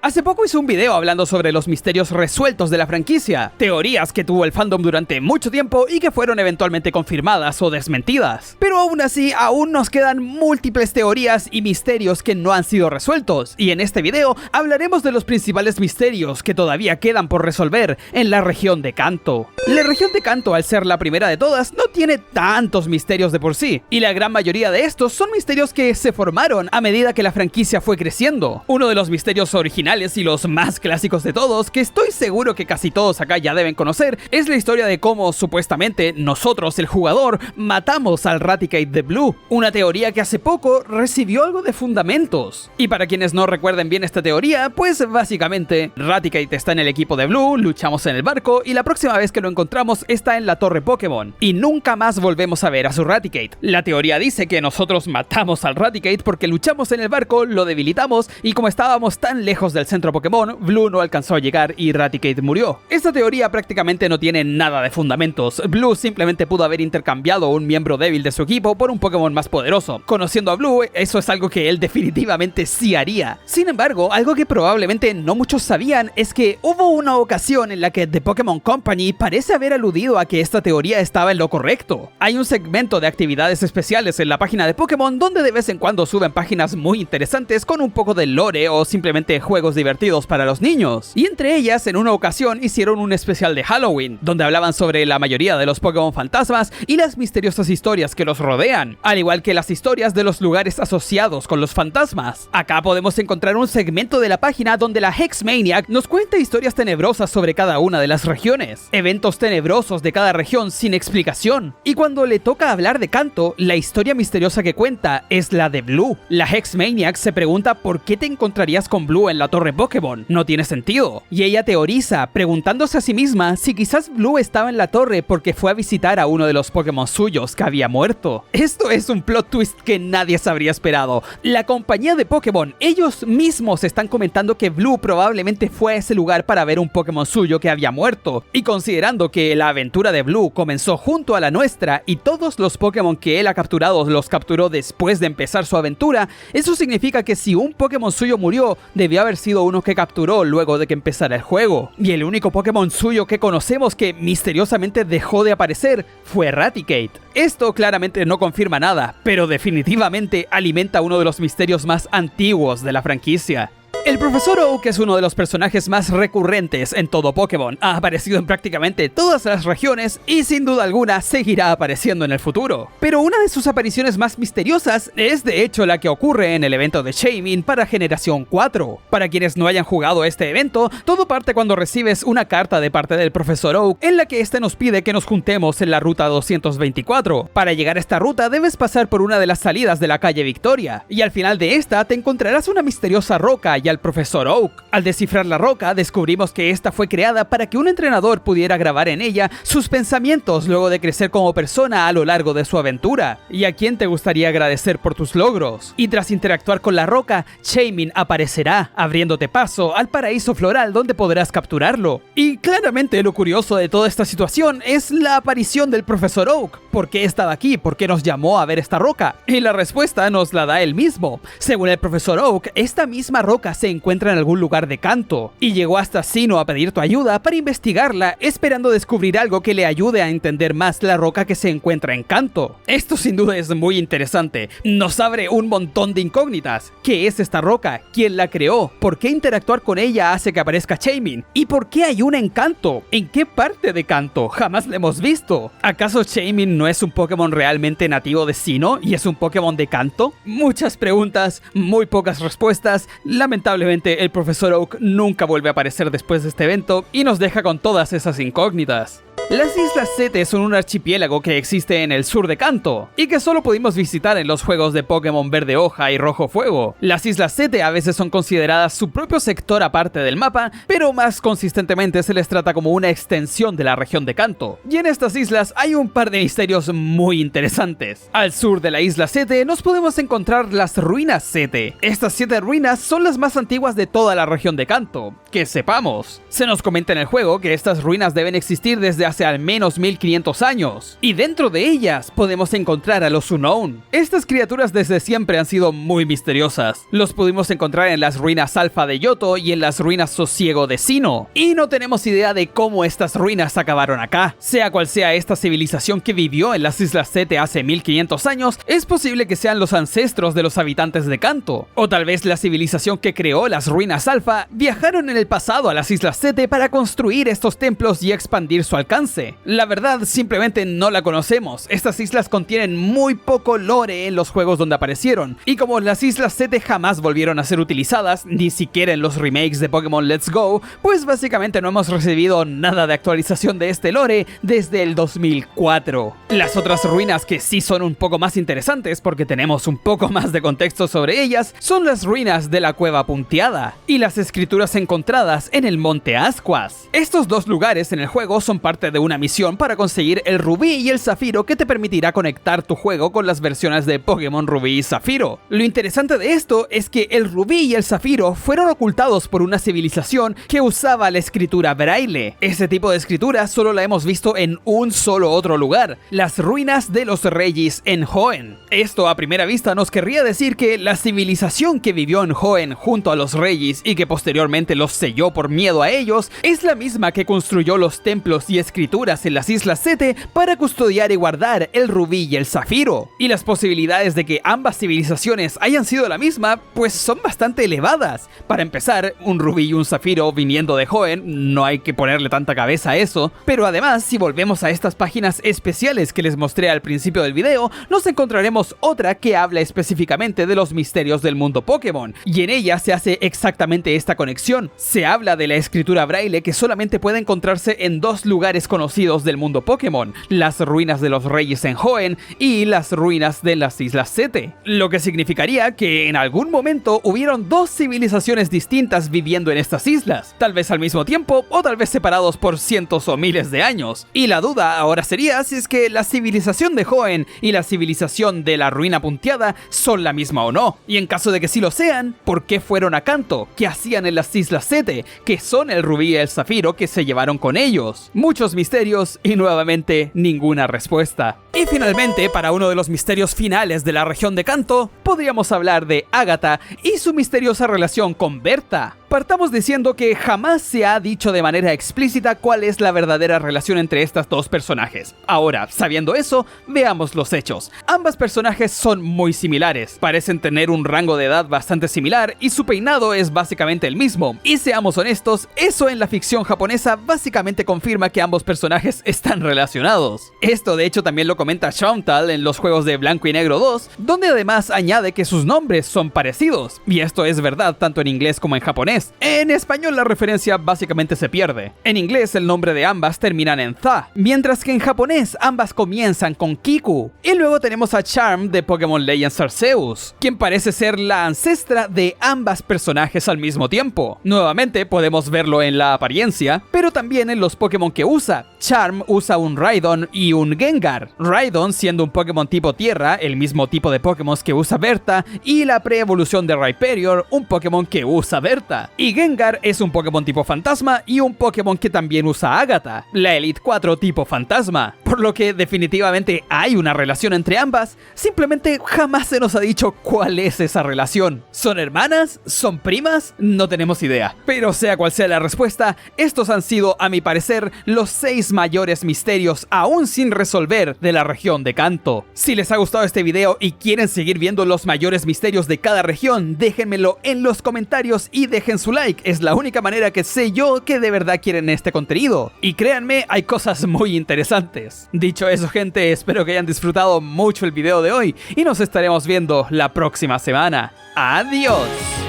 Hace poco hice un video hablando sobre los misterios resueltos de la franquicia, teorías que tuvo el fandom durante mucho tiempo y que fueron eventualmente confirmadas o desmentidas. Pero aún así, aún nos quedan múltiples teorías y misterios que no han sido resueltos, y en este video hablaremos de los principales misterios que todavía quedan por resolver en la región de Kanto. La región de Kanto, al ser la primera de todas, no tiene tantos misterios de por sí, y la gran mayoría de estos son misterios que se formaron a medida que la franquicia fue creciendo. Uno de los misterios originales y los más clásicos de todos, que estoy seguro que casi todos acá ya deben conocer, es la historia de cómo supuestamente nosotros, el jugador, matamos al Raticate de Blue, una teoría que hace poco recibió algo de fundamentos. Y para quienes no recuerden bien esta teoría, pues básicamente Raticate está en el equipo de Blue, luchamos en el barco y la próxima vez que lo encontramos está en la torre Pokémon y nunca más volvemos a ver a su Raticate. La teoría dice que nosotros matamos al Raticate porque luchamos en el barco, lo debilitamos y como estábamos tan lejos del centro Pokémon, Blue no alcanzó a llegar y Raticate murió. Esta teoría prácticamente no tiene nada de fundamentos. Blue simplemente pudo haber intercambiado un miembro débil de su equipo por un Pokémon más poderoso. Conociendo a Blue, eso es algo que él definitivamente sí haría. Sin embargo, algo que probablemente no muchos sabían es que hubo una ocasión en la que The Pokémon Company parece haber aludido a que esta teoría estaba en lo correcto. Hay un segmento de actividades especiales en la página de Pokémon donde de vez en cuando suben páginas muy interesantes con un poco de lore o simplemente juegos divertidos para los niños. Y entre ellas, en una ocasión hicieron un especial de Halloween, donde hablaban sobre la mayoría de los Pokémon fantasmas y las misteriosas historias que los rodean, al igual que las historias de los lugares asociados con los fantasmas. Acá podemos encontrar un segmento de la página donde la Hexmaniac nos cuenta historias tenebrosas sobre cada una de las regiones, eventos tenebrosos de cada región sin explicación. Y cuando le toca hablar de Kanto, la historia misteriosa que cuenta es la de Blue. La Hexmaniac se pregunta por qué te encontrarías con Blue en la torre Pokémon. No tiene sentido. Y ella teoriza, preguntándose a sí misma si quizás Blue estaba en la torre porque fue a visitar a uno de los Pokémon suyos que había muerto. Esto es un plot twist que nadie se habría esperado. La compañía de Pokémon, ellos mismos están comentando que Blue probablemente fue a ese lugar para ver un Pokémon suyo que había muerto. Y considerando que la aventura de Blue comenzó junto a la nuestra y todos los Pokémon que él ha capturado los capturó después de empezar su aventura, eso significa que si un Pokémon suyo murió, debió haber sido uno que capturó luego de que empezara el juego. Y el único Pokémon suyo que conocemos que misteriosamente dejó de aparecer fue Raticate. Esto claramente no confirma nada, pero definitivamente alimenta uno de los misterios más antiguos de la franquicia. El Profesor Oak es uno de los personajes más recurrentes en todo Pokémon, ha aparecido en prácticamente todas las regiones y sin duda alguna seguirá apareciendo en el futuro. Pero una de sus apariciones más misteriosas es de hecho la que ocurre en el evento de Shaymin para Generación 4. Para quienes no hayan jugado este evento, todo parte cuando recibes una carta de parte del Profesor Oak en la que este nos pide que nos juntemos en la ruta 224. Para llegar a esta ruta debes pasar por una de las salidas de la calle Victoria, y al final de esta te encontrarás una misteriosa roca y al Profesor Oak. Al descifrar la roca, descubrimos que esta fue creada para que un entrenador pudiera grabar en ella sus pensamientos luego de crecer como persona a lo largo de su aventura. ¿Y a quién te gustaría agradecer por tus logros? Y tras interactuar con la roca, Shaymin aparecerá, abriéndote paso al paraíso floral donde podrás capturarlo. Y claramente lo curioso de toda esta situación es la aparición del Profesor Oak. ¿Por qué estaba aquí? ¿Por qué nos llamó a ver esta roca? Y la respuesta nos la da él mismo. Según el Profesor Oak, esta misma roca se encuentra en algún lugar de Kanto, y llegó hasta Sinnoh a pedir tu ayuda para investigarla, esperando descubrir algo que le ayude a entender más la roca que se encuentra en Kanto. Esto sin duda es muy interesante, nos abre un montón de incógnitas. ¿Qué es esta roca? ¿Quién la creó? ¿Por qué interactuar con ella hace que aparezca Shaymin? ¿Y por qué hay una en Kanto? ¿En qué parte de Kanto? Jamás la hemos visto. ¿Acaso Shaymin no es un Pokémon realmente nativo de Sinnoh y es un Pokémon de Kanto? Muchas preguntas, muy pocas respuestas. Lamentablemente el Profesor Oak nunca vuelve a aparecer después de este evento y nos deja con todas esas incógnitas. Las Islas Sete son un archipiélago que existe en el sur de Kanto y que solo pudimos visitar en los juegos de Pokémon Verde Hoja y Rojo Fuego. Las Islas Sete a veces son consideradas su propio sector aparte del mapa, pero más consistentemente se les trata como una extensión de la región de Kanto. Y en estas islas hay un par de misterios muy interesantes. Al sur de la Isla Sete nos podemos encontrar las Ruinas Sete. Estas 7 ruinas son las más antiguas de toda la región de Kanto, que sepamos. Se nos comenta en el juego que estas ruinas deben existir desde desde hace al menos 1500 años, y dentro de ellas podemos encontrar a los Unknown. Estas criaturas desde siempre han sido muy misteriosas. Los pudimos encontrar en las ruinas Alfa de Yoto y en las ruinas Sosiego de Sinnoh, y no tenemos idea de cómo estas ruinas acabaron acá. Sea cual sea esta civilización que vivió en las Islas Sete hace 1500 años, es posible que sean los ancestros de los habitantes de Kanto, o tal vez la civilización que creó las ruinas Alfa viajaron en el pasado a las Islas Sete para construir estos templos y expandir su alcance. La verdad, simplemente no la conocemos. Estas islas contienen muy poco lore en los juegos donde aparecieron, y como las Islas Sete jamás volvieron a ser utilizadas, ni siquiera en los remakes de Pokémon Let's Go, pues básicamente no hemos recibido nada de actualización de este lore desde el 2004. Las otras ruinas que sí son un poco más interesantes porque tenemos un poco más de contexto sobre ellas son las ruinas de la Cueva Punteada y las escrituras encontradas en el Monte Ascuas. Estos dos lugares en el juego son parte de una misión para conseguir el Rubí y el Zafiro que te permitirá conectar tu juego con las versiones de Pokémon Rubí y Zafiro. Lo interesante de esto es que el Rubí y el Zafiro fueron ocultados por una civilización que usaba la escritura Braille. Ese tipo de escritura solo la hemos visto en un solo otro lugar, las ruinas de los Regis en Hoenn. Esto a primera vista nos querría decir que la civilización que vivió en Hoenn junto a los Regis y que posteriormente los selló por miedo a ellos, es la misma que construyó los templos y escrituras en las Islas Sete para custodiar y guardar el Rubí y el Zafiro. Y las posibilidades de que ambas civilizaciones hayan sido la misma, pues son bastante elevadas. Para empezar, un Rubí y un Zafiro viniendo de Hoenn, no hay que ponerle tanta cabeza a eso, pero además, si volvemos a estas páginas especiales que les mostré al principio del video, nos encontraremos otra que habla específicamente de los misterios del mundo Pokémon, y en ella se hace exactamente esta conexión. Se habla de la escritura Braille que solamente puede encontrarse en dos lugares conocidos del mundo Pokémon, las ruinas de los Reyes en Hoenn y las ruinas de las Islas Sete, lo que significaría que en algún momento hubieron dos civilizaciones distintas viviendo en estas islas, tal vez al mismo tiempo o tal vez separados por cientos o miles de años. Y la duda ahora sería si es que la civilización de Hoenn y la civilización de la Ruina Punteada son la misma o no, y en caso de que sí lo sean, ¿por qué fueron a Kanto? ¿Qué hacían en las Islas Sete? ¿Qué son el Rubí y el Zafiro que se llevaron con ellos? Muchos misterios y nuevamente ninguna respuesta. Y finalmente, para uno de los misterios finales de la región de Kanto, podríamos hablar de Agatha y su misteriosa relación con Bertha. Partamos diciendo que jamás se ha dicho de manera explícita cuál es la verdadera relación entre estas dos personajes. Ahora, sabiendo eso, veamos los hechos. Ambas personajes son muy similares, parecen tener un rango de edad bastante similar y su peinado es básicamente el mismo. Y seamos honestos, eso en la ficción japonesa básicamente confirma que ambos personajes están relacionados. Esto de hecho también lo comenta Shauntal en los juegos de Blanco y Negro 2, donde además añade que sus nombres son parecidos. Y esto es verdad tanto en inglés como en japonés. En español la referencia básicamente se pierde. En inglés el nombre de ambas terminan en Tha, mientras que en japonés ambas comienzan con Kiku. Y luego tenemos a Charm de Pokémon Legends Arceus, quien parece ser la ancestra de ambas personajes al mismo tiempo. Nuevamente podemos verlo en la apariencia, pero también en los Pokémon que usa. Charm usa un Raidon y un Gengar. Raidon siendo un Pokémon tipo Tierra, el mismo tipo de Pokémon que usa Bertha, y la pre-evolución de Rhyperior, un Pokémon que usa Bertha. Y Gengar es un Pokémon tipo Fantasma y un Pokémon que también usa Agatha, la Elite 4 tipo Fantasma. Por lo que definitivamente hay una relación entre ambas, simplemente jamás se nos ha dicho cuál es esa relación. ¿Son hermanas? ¿Son primas? No tenemos idea. Pero sea cual sea la respuesta, estos han sido, a mi parecer, los 6 mayores misterios aún sin resolver de la región de Kanto. Si les ha gustado este video y quieren seguir viendo los mayores misterios de cada región, déjenmelo en los comentarios y dejen su like, es la única manera que sé yo que de verdad quieren este contenido. Y créanme, hay cosas muy interesantes. Dicho eso, gente, espero que hayan disfrutado mucho el video de hoy y nos estaremos viendo la próxima semana. ¡Adiós!